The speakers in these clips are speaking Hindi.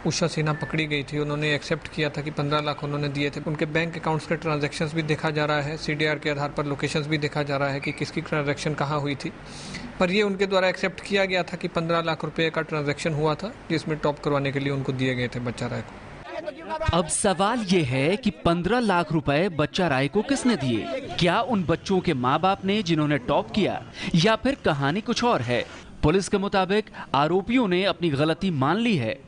उषा सिन्हा पकड़ी गई थी, उन्होंने एक्सेप्ट किया था कि 15 लाख उन्होंने दिए थे। उनके बैंक अकाउंट्स के ट्रांजैक्शंस भी देखा जा रहा है, सीडीआर के आधार पर लोकेशंस भी देखा जा रहा है कि किसकी ट्रांजैक्शन कहाँ हुई थी। पर ये उनके द्वारा एक्सेप्ट किया गया था कि 15 लाख रुपए का ट्रांजैक्शन हुआ था, जिसमें टॉप करवाने के लिए उनको दिए गए थे बच्चा राय को। अब सवाल ये है कि 15 लाख रुपए बच्चा राय को किसने दिए? क्या उन बच्चों के माँ बाप ने जिन्होंने टॉप किया, या फिर कहानी कुछ और है? पुलिस के मुताबिक आरोपियों ने अपनी गलती मान ली है।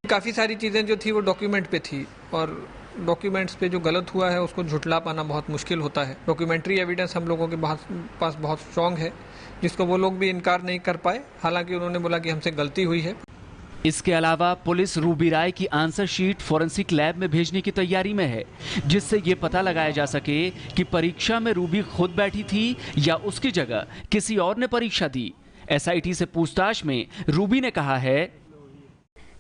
काफ़ी सारी चीज़ें जो थी वो डॉक्यूमेंट पे थी, और डॉक्यूमेंट्स पे जो गलत हुआ है उसको झुठला पाना बहुत मुश्किल होता है। डॉक्यूमेंट्री एविडेंस हम लोगों के पास बहुत स्ट्रॉन्ग है, जिसको वो लोग भी इनकार नहीं कर पाए। हालांकि उन्होंने बोला कि हमसे गलती हुई है। इसके अलावा पुलिस रूबी राय की आंसर शीट फोरेंसिक लैब में भेजने की तैयारी में है, जिससे ये पता लगाया जा सके कि परीक्षा में रूबी खुद बैठी थी या उसकी जगह किसी और ने परीक्षा दी। एसआईटी से पूछताछ में रूबी ने कहा है,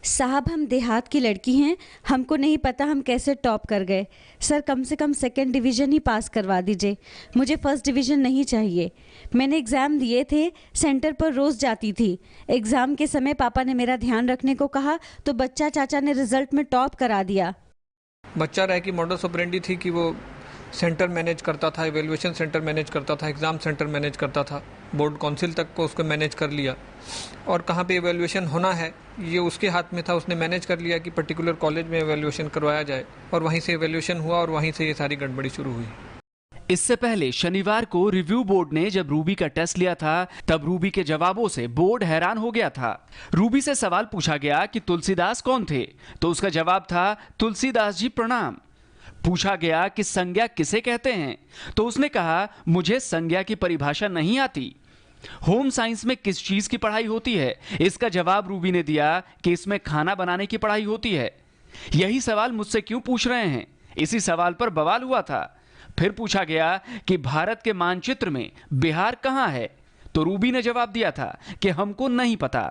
साहब हम देहात की लड़की हैं, हमको नहीं पता हम कैसे टॉप कर गए। सर कम से कम सेकंड डिवीज़न ही पास करवा दीजिए, मुझे फर्स्ट डिवीज़न नहीं चाहिए। मैंने एग्ज़ाम दिए थे, सेंटर पर रोज़ जाती थी। एग्ज़ाम के समय पापा ने मेरा ध्यान रखने को कहा तो बच्चा चाचा ने रिजल्ट में टॉप करा दिया। बच्चा राय की मॉडस ऑपरेंडी थी कि वो सेंटर मैनेज करता था, एवेल्युएशन सेंटर मैनेज करता था, एग्ज़ाम सेंटर मैनेज करता था, बोर्ड काउंसिल तक को उसको मैनेज कर लिया, और कहाँ पे एवेल्युएशन होना है ये उसके हाथ में था। उसने मैनेज कर लिया कि पर्टिकुलर कॉलेज में एवेल्युएशन करवाया जाए, और वहीं से एवेल्युएशन हुआ और वहीं से ये सारी गड़बड़ी शुरू हुई। इससे पहले शनिवार को रिव्यू बोर्ड ने जब रूबी का टेस्ट लिया था, तब रूबी के जवाबों से बोर्ड हैरान हो गया था। रूबी से सवाल पूछा गया कि तुलसीदास कौन थे, तो उसका जवाब था, तुलसीदास जी प्रणाम। पूछा गया कि संज्ञा किसे कहते हैं, तो उसने कहा, मुझे संज्ञा की परिभाषा नहीं आती। होम साइंस में किस चीज की पढ़ाई होती है, इसका जवाब रूबी ने दिया कि इसमें खाना बनाने की पढ़ाई होती है। यही सवाल मुझसे क्यों पूछ रहे हैं, इसी सवाल पर बवाल हुआ था। फिर पूछा गया कि भारत के मानचित्र में बिहार कहां है, तो रूबी ने जवाब दिया था कि हमको नहीं पता।